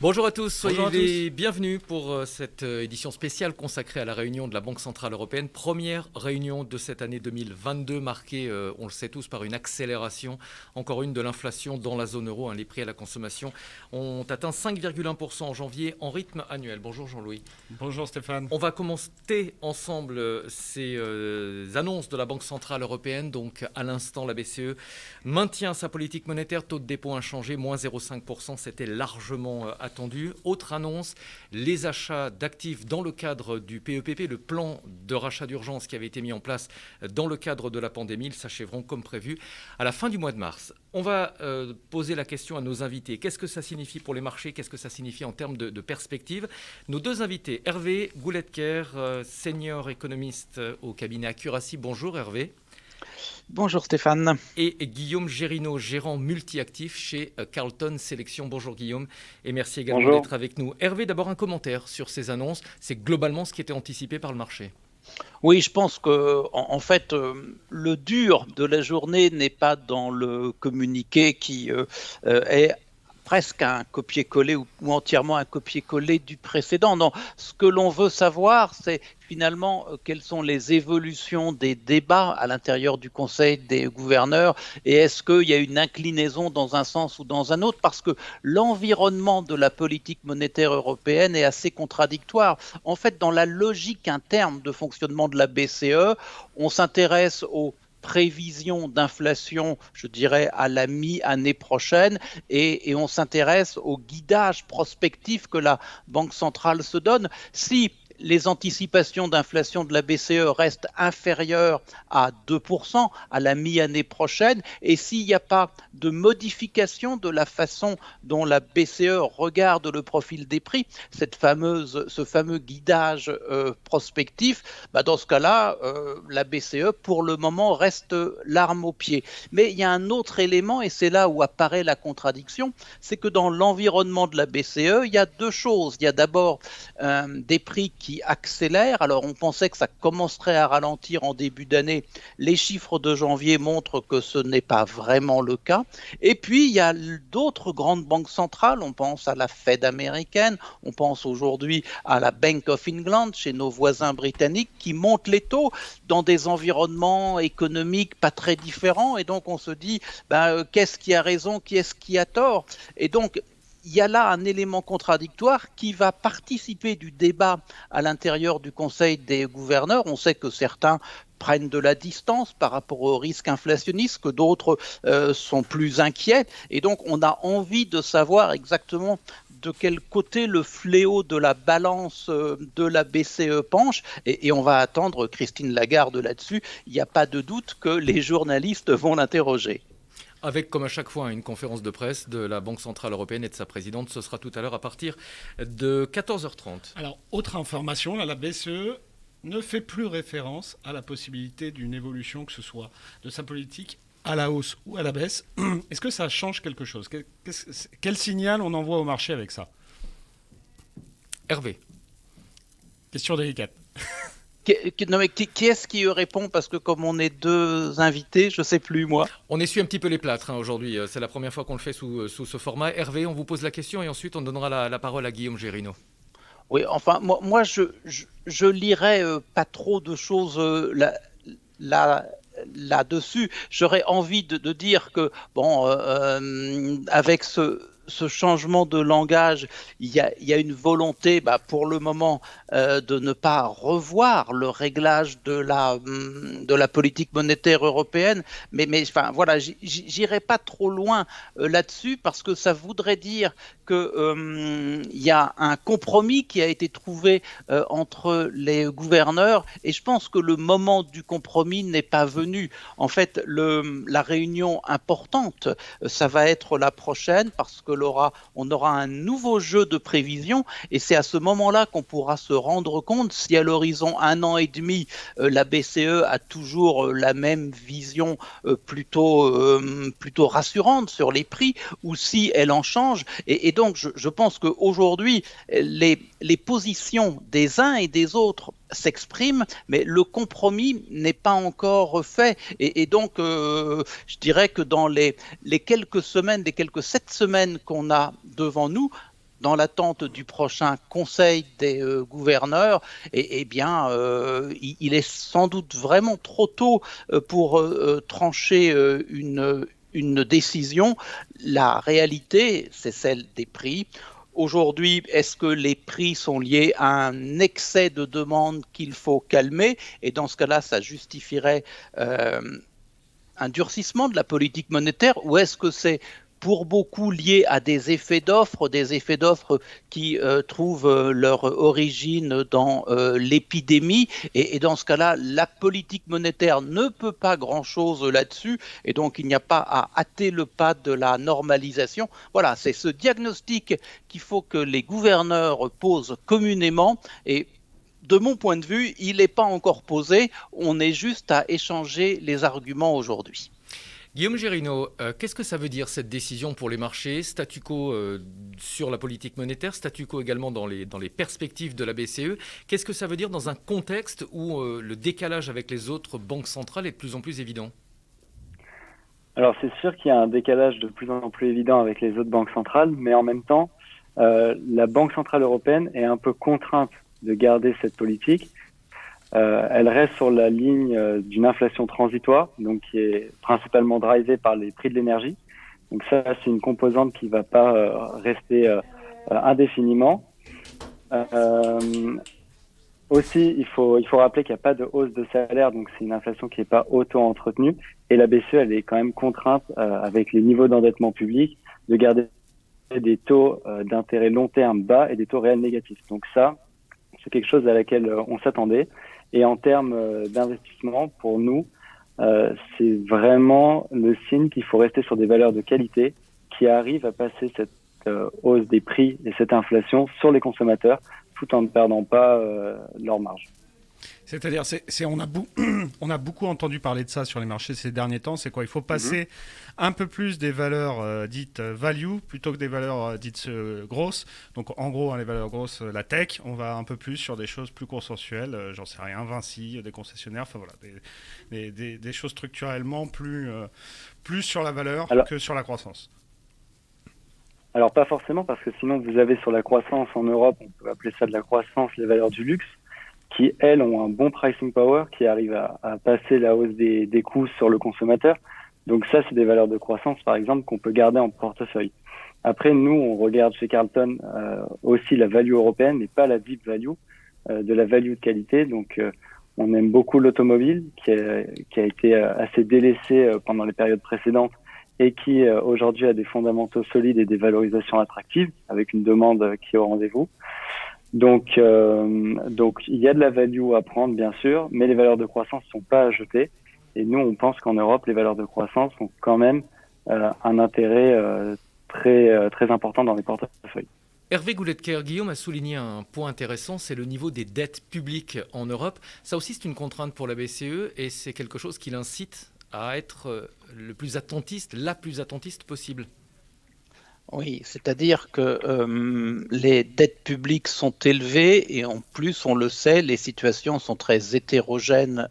Bonjour à tous, Bonjour soyez à tous. les bienvenus pour cette édition spéciale consacrée à la réunion de la Banque Centrale Européenne. Première réunion de cette année 2022 marquée, on le sait tous, par une accélération, encore une, de l'inflation dans la zone euro. Les prix à la consommation ont atteint 5,1% en janvier en rythme annuel. Bonjour Jean-Louis. Bonjour Stéphane. On va commenter ensemble ces annonces de la Banque Centrale Européenne. Donc à l'instant, la BCE maintient sa politique monétaire, taux de dépôt inchangé, moins 0,5%, c'était largement attendu. Autre annonce, les achats d'actifs dans le cadre du PEPP, le plan de rachat d'urgence qui avait été mis en place dans le cadre de la pandémie, ils s'achèveront comme prévu à la fin du mois de mars. On va poser la question à nos invités. Qu'est-ce que ça signifie pour les marchés? Qu'est-ce que ça signifie en termes de perspective? Nos deux invités, Hervé Gouletker, senior économiste au cabinet Accuracy. Bonjour Hervé. Bonjour Stéphane. Et Guillaume Gérino, gérant multi-actif chez Carlton Sélection. Bonjour Guillaume, et merci également Bonjour. d'être avec nous. Hervé, d'abord un commentaire sur ces annonces. C'est globalement ce qui était anticipé par le marché. Oui, je pense que en fait, le dur de la journée n'est pas dans le communiqué qui est presque un copier-coller ou entièrement un copier-coller du précédent. Non, ce que l'on veut savoir, c'est finalement quelles sont les évolutions des débats à l'intérieur du Conseil des gouverneurs et est-ce qu'il y a une inclinaison dans un sens ou dans un autre, parce que l'environnement de la politique monétaire européenne est assez contradictoire. En fait, dans la logique interne de fonctionnement de la BCE, on s'intéresse aux prévisions d'inflation, je dirais, à la mi-année prochaine, et on s'intéresse au guidage prospectif que la Banque centrale se donne. Si les anticipations d'inflation de la BCE restent inférieures à 2% à la mi-année prochaine, et s'il n'y a pas de modification de la façon dont la BCE regarde le profil des prix, ce fameux guidage prospectif, dans ce cas-là, la BCE, pour le moment, reste l'arme au pied. Mais il y a un autre élément, et c'est là où apparaît la contradiction, c'est que dans l'environnement de la BCE, il y a deux choses. Il y a d'abord des prix qui accélèrent. Alors on pensait que ça commencerait à ralentir en début d'année. Les chiffres de janvier montrent que ce n'est pas vraiment le cas. Et puis il y a d'autres grandes banques centrales. On pense à la Fed américaine, on pense aujourd'hui à la Bank of England chez nos voisins britanniques qui montent les taux dans des environnements économiques pas très différents. Et donc on se dit, qu'est-ce qui a raison, qui est-ce qui a tort? Et donc il y a là un élément contradictoire qui va participer du débat à l'intérieur du Conseil des gouverneurs. On sait que certains prennent de la distance par rapport au risque inflationniste, que d'autres sont plus inquiets. Et donc, on a envie de savoir exactement de quel côté le fléau de la balance de la BCE penche. Et on va attendre Christine Lagarde là-dessus. Il n'y a pas de doute que les journalistes vont l'interroger. Avec, comme à chaque fois, une conférence de presse de la Banque Centrale Européenne et de sa présidente. Ce sera tout à l'heure à partir de 14h30. Alors, autre information, là, la BCE ne fait plus référence à la possibilité d'une évolution, que ce soit de sa politique à la hausse ou à la baisse. Est-ce que ça change quelque chose? Quel signal on envoie au marché avec ça? Hervé. Question délicate. Non, mais qui est-ce qui répond? Parce que comme on est deux invités, je ne sais plus moi. On essuie un petit peu les plâtres aujourd'hui. C'est la première fois qu'on le fait sous ce format. Hervé, on vous pose la question et ensuite on donnera la parole à Guillaume Gérino. Oui, enfin, moi je lirais pas trop de choses là-dessus. J'aurais envie de dire que, avec ce changement de langage, il y a une volonté, pour le moment, de ne pas revoir le réglage de la politique monétaire européenne. Mais enfin, voilà, j'irai pas trop loin là-dessus, parce que ça voudrait dire que il y a un compromis qui a été trouvé entre les gouverneurs, et je pense que le moment du compromis n'est pas venu. En fait, la réunion importante, ça va être la prochaine, parce que on aura un nouveau jeu de prévision, et c'est à ce moment-là qu'on pourra se rendre compte si à l'horizon 1 an et demi, la BCE a toujours la même vision plutôt rassurante sur les prix, ou si elle en change. Et donc, je pense qu'aujourd'hui, les positions des uns et des autres s'expriment, mais le compromis n'est pas encore fait. Et donc, je dirais que dans les quelques 7 semaines qu'on a devant nous, dans l'attente du prochain Conseil des gouverneurs, il est sans doute vraiment trop tôt pour trancher une décision. La réalité, c'est celle des prix. Aujourd'hui, est-ce que les prix sont liés à un excès de demande qu'il faut calmer? Et dans ce cas-là, ça justifierait euh, un durcissement de la politique monétaire, ou est-ce que c'est pour beaucoup lié à des effets d'offres qui trouvent leur origine dans l'épidémie, et dans ce cas-là, la politique monétaire ne peut pas grand-chose là-dessus, et donc il n'y a pas à hâter le pas de la normalisation. Voilà, c'est ce diagnostic qu'il faut que les gouverneurs posent communément, et de mon point de vue, il n'est pas encore posé, on est juste à échanger les arguments aujourd'hui. Guillaume Gérinaud, qu'est-ce que ça veut dire cette décision pour les marchés? Statu quo sur la politique monétaire, statu quo également dans les perspectives de la BCE. Qu'est-ce que ça veut dire dans un contexte où le décalage avec les autres banques centrales est de plus en plus évident? Alors c'est sûr qu'il y a un décalage de plus en plus évident avec les autres banques centrales, mais en même temps, la Banque centrale européenne est un peu contrainte de garder cette politique. Elle reste sur la ligne d'une inflation transitoire, donc qui est principalement drivée par les prix de l'énergie. Donc ça, c'est une composante qui ne va pas rester indéfiniment. Aussi, il faut rappeler qu'il n'y a pas de hausse de salaire, donc c'est une inflation qui n'est pas auto-entretenue. Et la BCE, elle est quand même contrainte, avec les niveaux d'endettement public, de garder des taux d'intérêt long terme bas et des taux réels négatifs. Donc ça, c'est quelque chose à laquelle on s'attendait. Et en termes d'investissement, pour nous, c'est vraiment le signe qu'il faut rester sur des valeurs de qualité qui arrivent à passer cette hausse des prix et cette inflation sur les consommateurs tout en ne perdant pas leur marge. C'est-à-dire, on a beaucoup entendu parler de ça sur les marchés ces derniers temps. C'est quoi? Il faut passer un peu plus des valeurs dites value plutôt que des valeurs dites grosses. Donc, en gros, les valeurs grosses, la tech, on va un peu plus sur des choses plus consensuelles. J'en sais rien, Vinci, des concessionnaires, enfin voilà, des choses structurellement plus sur la valeur que sur la croissance. Alors, pas forcément, parce que sinon, vous avez sur la croissance en Europe, on peut appeler ça de la croissance, les valeurs du luxe, qui, elles, ont un bon pricing power, qui arrivent à passer la hausse des coûts sur le consommateur. Donc ça, c'est des valeurs de croissance, par exemple, qu'on peut garder en portefeuille. Après, nous, on regarde chez Carlton aussi la value européenne, mais pas la deep value, de la value de qualité. Donc, on aime beaucoup l'automobile, qui a été assez délaissée pendant les périodes précédentes et qui, aujourd'hui, a des fondamentaux solides et des valorisations attractives, avec une demande qui est au rendez-vous. Donc, il y a de la value à prendre, bien sûr, mais les valeurs de croissance ne sont pas à jeter. Et nous, on pense qu'en Europe, les valeurs de croissance ont quand même un intérêt très important dans les portefeuilles. Hervé Gouletker, Guillaume a souligné un point intéressant, c'est le niveau des dettes publiques en Europe. Ça aussi, c'est une contrainte pour la BCE et c'est quelque chose qui l'incite à être la plus attentiste possible. Oui, c'est-à-dire que les dettes publiques sont élevées et en plus, on le sait, les situations sont très hétérogènes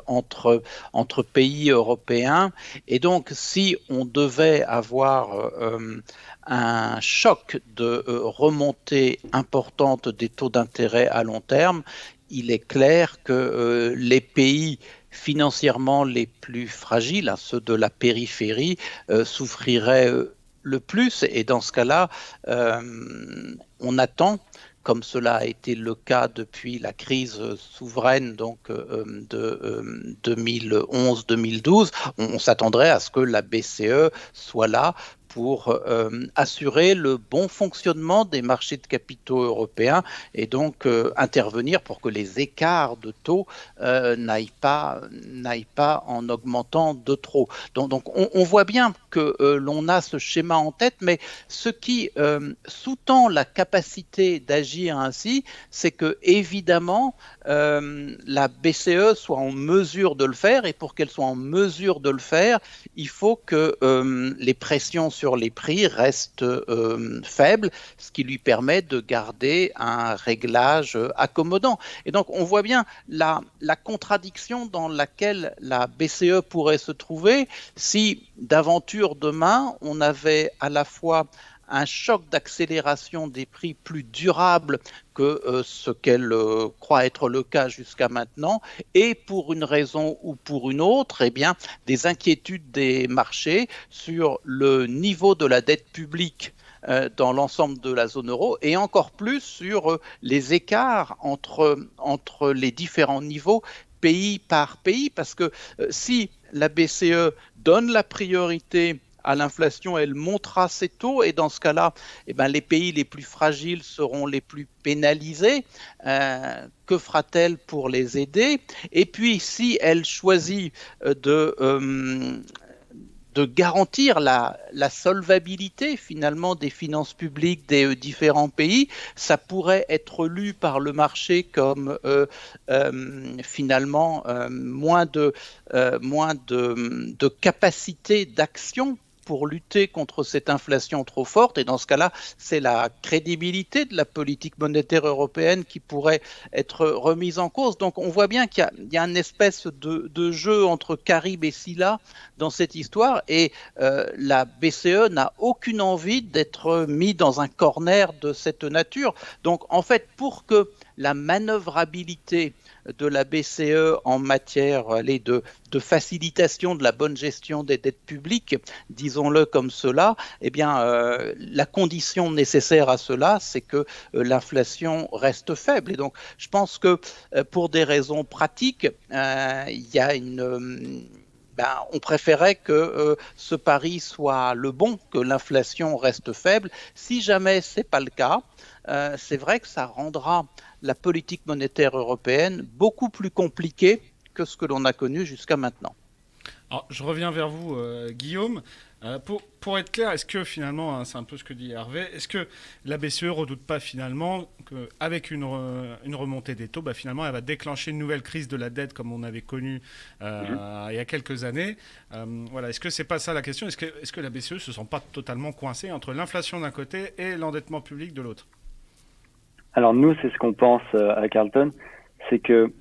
entre pays européens. Et donc, si on devait avoir un choc de remontée importante des taux d'intérêt à long terme, il est clair que les pays financièrement les plus fragiles, ceux de la périphérie, souffriraient le plus, et dans ce cas-là, on attend, comme cela a été le cas depuis la crise souveraine donc, de 2011-2012, on s'attendrait à ce que la BCE soit là pour assurer le bon fonctionnement des marchés de capitaux européens et donc intervenir pour que les écarts de taux n'aillent pas en augmentant de trop. Donc on voit bien que l'on a ce schéma en tête, mais ce qui sous-tend la capacité d'agir ainsi, c'est que évidemment la BCE soit en mesure de le faire, et pour qu'elle soit en mesure de le faire, il faut que les pressions sur les prix restent faibles, ce qui lui permet de garder un réglage accommodant. Et donc on voit bien la contradiction dans laquelle la BCE pourrait se trouver si d'aventure demain on avait à la fois un choc d'accélération des prix plus durable que ce qu'elle croit être le cas jusqu'à maintenant, et pour une raison ou pour une autre, eh bien, des inquiétudes des marchés sur le niveau de la dette publique dans l'ensemble de la zone euro, et encore plus sur les écarts entre les différents niveaux pays par pays, parce que si la BCE donne la priorité à l'inflation, elle montera ses taux, et dans ce cas-là, eh ben, les pays les plus fragiles seront les plus pénalisés. Que fera-t-elle pour les aider? Et puis, si elle choisit de garantir la solvabilité finalement des finances publiques des différents pays, ça pourrait être lu par le marché comme finalement moins de capacité d'action pour lutter contre cette inflation trop forte. Et dans ce cas-là, c'est la crédibilité de la politique monétaire européenne qui pourrait être remise en cause. Donc on voit bien qu'il y a une espèce de jeu entre Carib et Scylla dans cette histoire, et la BCE n'a aucune envie d'être mise dans un corner de cette nature. Donc en fait, pour que la manœuvrabilité de la BCE en matière de facilitation de la bonne gestion des dettes publiques, disons-le comme cela, eh bien, la condition nécessaire à cela, c'est que l'inflation reste faible. Et donc, je pense que pour des raisons pratiques, il y a on préférait que ce pari soit le bon, que l'inflation reste faible. Si jamais ce n'est pas le cas, c'est vrai que ça rendra la politique monétaire européenne beaucoup plus compliquée que ce que l'on a connu jusqu'à maintenant. Alors, je reviens vers vous, Guillaume. Pour être clair, est-ce que finalement, hein, c'est un peu ce que dit Hervé, est-ce que la BCE ne redoute pas finalement qu'avec une remontée des taux, finalement, elle va déclencher une nouvelle crise de la dette comme on avait connu il y a quelques années? Voilà, est-ce que c'est pas ça la question? Est-ce que la BCE ne se sent pas totalement coincée entre l'inflation d'un côté et l'endettement public de l'autre? Alors nous, c'est ce qu'on pense à Carlton, c'est que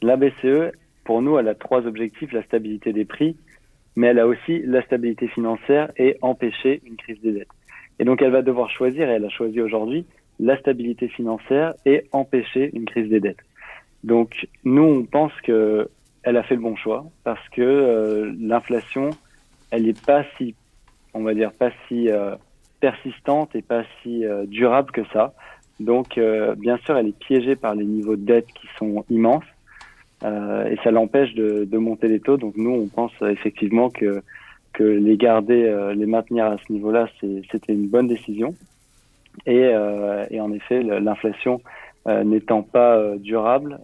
la BCE, pour nous, elle a 3 objectifs: la stabilité des prix, mais elle a aussi la stabilité financière et empêcher une crise des dettes. Et donc elle va devoir choisir, et elle a choisi aujourd'hui, la stabilité financière et empêcher une crise des dettes. Donc nous, on pense que elle a fait le bon choix, parce que l'inflation, elle n'est pas si, on va dire, pas si persistante et pas si durable que ça. Donc, bien sûr, elle est piégée par les niveaux de dette qui sont immenses, et ça l'empêche de monter les taux. Donc, nous, on pense effectivement que les garder, les maintenir à ce niveau-là, c'était une bonne décision. Et en effet, l'inflation n'étant pas durable,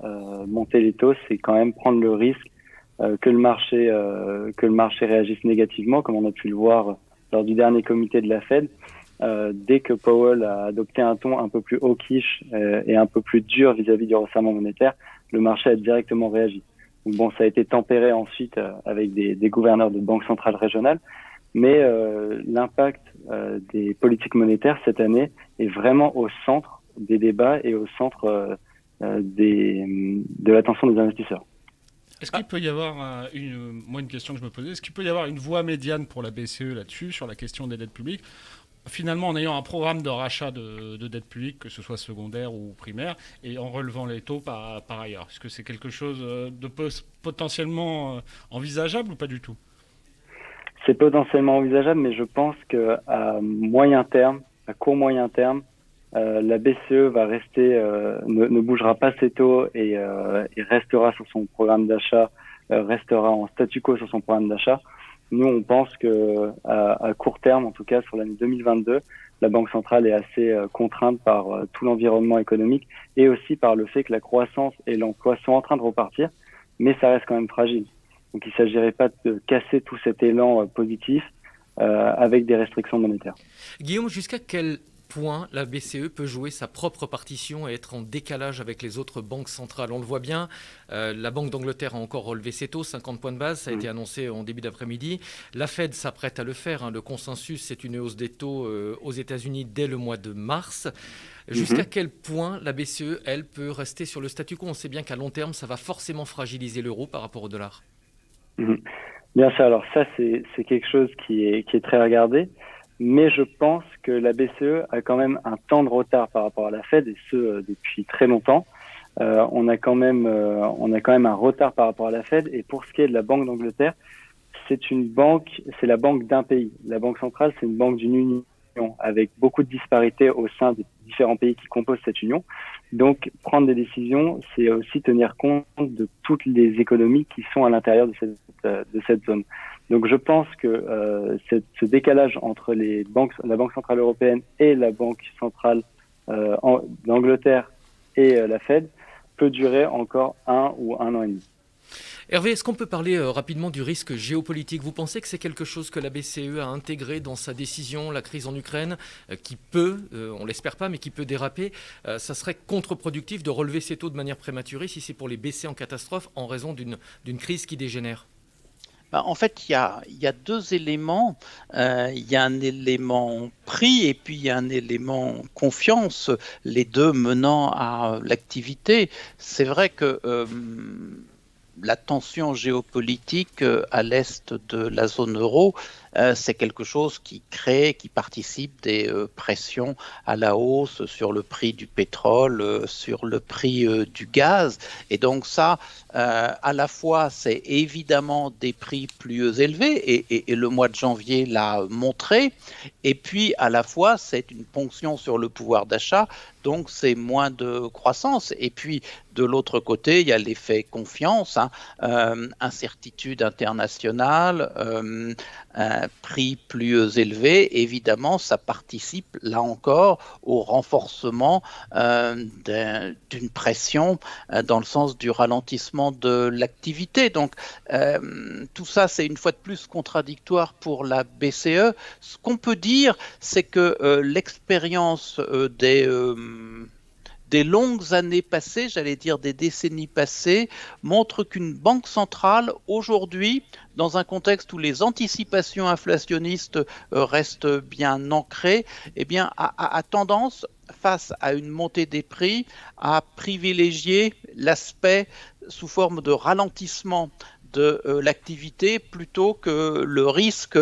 monter les taux, c'est quand même prendre le risque que le marché réagisse négativement, comme on a pu le voir lors du dernier comité de la Fed. Dès que Powell a adopté un ton un peu plus hawkish et un peu plus dur vis-à-vis du resserrement monétaire, le marché a directement réagi. Donc bon, ça a été tempéré ensuite avec des gouverneurs de banques centrales régionales, mais l'impact des politiques monétaires cette année est vraiment au centre des débats et au centre de l'attention des investisseurs. Est-ce qu'il peut y avoir une question que je me posais, est-ce qu'il peut y avoir une voie médiane pour la BCE là-dessus, sur la question des dettes publiques, finalement en ayant un programme de rachat de dettes publiques, que ce soit secondaire ou primaire, et en relevant les taux par ailleurs? Est-ce que c'est quelque chose de potentiellement envisageable ou pas du tout? C'est potentiellement envisageable, mais je pense qu'à moyen terme, à court moyen terme, la BCE va rester, ne bougera pas ses taux et restera sur son programme d'achat, restera en statu quo sur son programme d'achat. Nous, on pense que à court terme, en tout cas sur l'année 2022, la Banque centrale est assez contrainte par tout l'environnement économique, et aussi par le fait que la croissance et l'emploi sont en train de repartir, mais ça reste quand même fragile. Donc il ne s'agirait pas de casser tout cet élan positif avec des restrictions monétaires. Guillaume, jusqu'à quel point la BCE peut jouer sa propre partition et être en décalage avec les autres banques centrales? On le voit bien, la Banque d'Angleterre a encore relevé ses taux, 50 points de base, ça a été annoncé en début d'après-midi. La Fed s'apprête à le faire, Le consensus, c'est une hausse des taux aux États-Unis dès le mois de mars. Jusqu'à quel point la BCE, elle, peut rester sur le statu quo? On sait bien qu'à long terme, ça va forcément fragiliser l'euro par rapport au dollar. Bien sûr, alors ça, c'est quelque chose qui est très regardé. Mais je pense que la BCE a quand même un temps de retard par rapport à la Fed, et ce depuis très longtemps. On a quand même un retard par rapport à la Fed. Et pour ce qui est de la Banque d'Angleterre, c'est la banque d'un pays. La Banque centrale, c'est une banque d'une union avec beaucoup de disparités au sein des différents pays qui composent cette union. Donc, prendre des décisions, c'est aussi tenir compte de toutes les économies qui sont à l'intérieur de cette zone. Donc, je pense que ce décalage entre la Banque centrale européenne et la Banque centrale d'Angleterre et la Fed peut durer encore 1 ou 1 an et demi. Hervé, est-ce qu'on peut parler rapidement du risque géopolitique ? Vous pensez que c'est quelque chose que la BCE a intégré dans sa décision, la crise en Ukraine, qui peut, on l'espère pas, mais qui peut déraper ? Ça serait contre-productif de relever ces taux de manière prématurée si c'est pour les baisser en catastrophe en raison d'une crise qui dégénère ? En fait, il y a deux éléments. Il y a un élément prix et puis il y a un élément confiance, les deux menant à l'activité. C'est vrai que la tension géopolitique à l'est de la zone euro, c'est quelque chose qui participe des pressions à la hausse sur le prix du pétrole, sur le prix du gaz. Et donc ça, à la fois, c'est évidemment des prix plus élevés, et le mois de janvier l'a montré. Et puis, à la fois, c'est une ponction sur le pouvoir d'achat, donc c'est moins de croissance. Et puis, de l'autre côté, il y a l'effet confiance, incertitude internationale, prix plus élevé. Évidemment, ça participe, là encore, au renforcement d'une pression dans le sens du ralentissement de l'activité. Donc, tout ça, c'est une fois de plus contradictoire pour la BCE. Ce qu'on peut dire, c'est que l'expérience des longues années passées, j'allais dire des décennies passées, montre qu'une banque centrale, aujourd'hui, dans un contexte où les anticipations inflationnistes restent bien ancrées, eh bien, a tendance, face à une montée des prix, à privilégier l'aspect sous forme de ralentissement de l'activité plutôt que le risque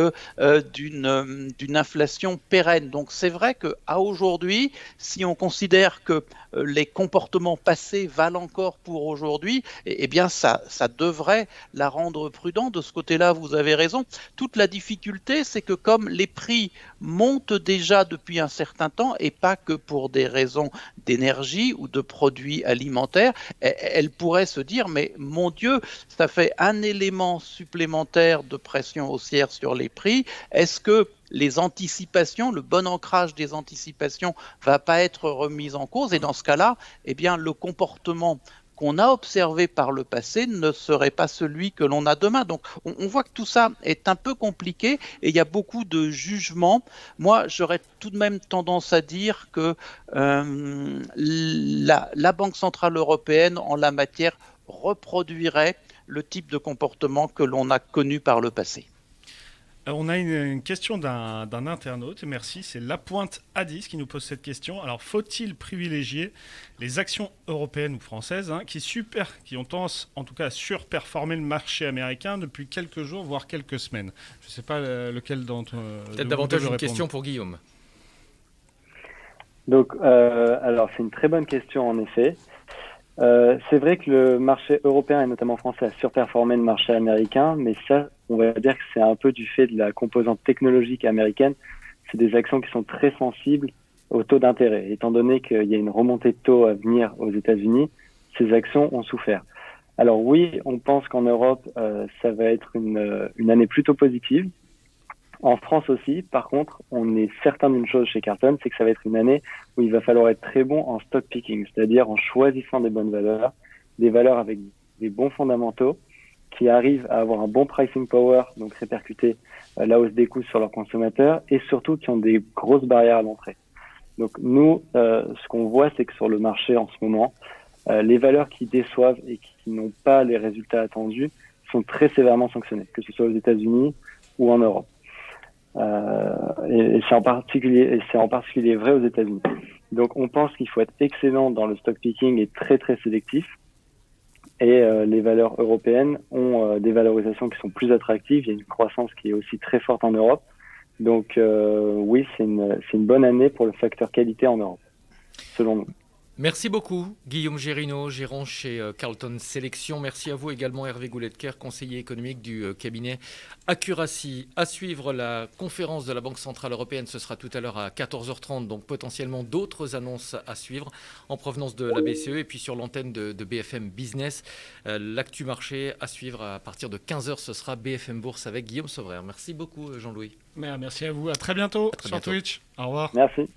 d'une inflation pérenne. Donc c'est vrai qu'à aujourd'hui, si on considère que les comportements passés valent encore pour aujourd'hui, eh bien ça devrait la rendre prudente. De ce côté-là, vous avez raison. Toute la difficulté, c'est que comme les prix montent déjà depuis un certain temps, et pas que pour des raisons d'énergie ou de produits alimentaires, elle pourrait se dire, mais mon Dieu, ça fait un élément supplémentaire de pression haussière sur les prix. Est-ce que les anticipations, le bon ancrage des anticipations va pas être remis en cause? Et dans ce cas-là, eh bien, le comportement qu'on a observé par le passé ne serait pas celui que l'on a demain. Donc, on voit que tout ça est un peu compliqué et il y a beaucoup de jugements. Moi, j'aurais tout de même tendance à dire que la Banque centrale européenne, en la matière, reproduirait le type de comportement que l'on a connu par le passé. On a une question d'un internaute, merci, c'est Lapointe Hadis qui nous pose cette question. Alors, faut-il privilégier les actions européennes ou françaises qui ont tendance, en tout cas, à surperformer le marché américain depuis quelques jours, voire quelques semaines? Je ne sais pas lequel d'entre peut-être davantage une question pour Guillaume. Donc, alors, c'est une très bonne question, en effet. C'est vrai que le marché européen et notamment français a surperformé le marché américain, mais ça, on va dire que c'est un peu du fait de la composante technologique américaine. C'est des actions qui sont très sensibles au taux d'intérêt. Étant donné qu'il y a une remontée de taux à venir aux États-Unis, ces actions ont souffert. Alors oui, on pense qu'en Europe, ça va être une année plutôt positive. En France aussi, par contre, on est certain d'une chose chez Carlton, c'est que ça va être une année où il va falloir être très bon en stock picking, c'est-à-dire en choisissant des bonnes valeurs, des valeurs avec des bons fondamentaux, qui arrivent à avoir un bon pricing power, donc répercuter la hausse des coûts sur leurs consommateurs, et surtout qui ont des grosses barrières à l'entrée. Donc nous, ce qu'on voit, c'est que sur le marché en ce moment, les valeurs qui déçoivent et qui n'ont pas les résultats attendus sont très sévèrement sanctionnées, que ce soit aux États-Unis ou en Europe. Et c'est en particulier vrai aux États-Unis. Donc on pense qu'il faut être excellent dans le stock picking et très très sélectif. Et les valeurs européennes ont des valorisations qui sont plus attractives. Il y a une croissance qui est aussi très forte en Europe. Donc oui, c'est une bonne année pour le facteur qualité en Europe, selon nous. Merci beaucoup, Guillaume Gérino, gérant chez Carlton Sélection. Merci à vous également, Hervé Gouletker, conseiller économique du cabinet Accuracy. À suivre la conférence de la Banque Centrale Européenne, ce sera tout à l'heure à 14h30, donc potentiellement d'autres annonces à suivre en provenance de la BCE. Et puis sur l'antenne de BFM Business, l'actu marché à suivre à partir de 15h, ce sera BFM Bourse avec Guillaume Sauvrer. Merci beaucoup, Jean-Louis. Merci à vous, à très bientôt sur Twitch. Au revoir. Merci.